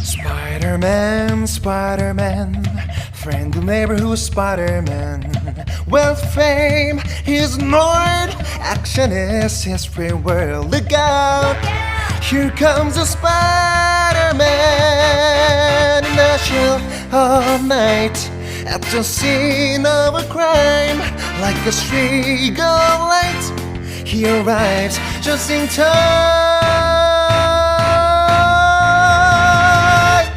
Spider-Man, Spider-Man, friend of neighborhood Spider-Man. Wealth, fame, he's ignored. Action is his free world. Look out! Here comes a Spider-Man in the chill of night, at the scene of a crime. Like a streak of light, he arrives just in time.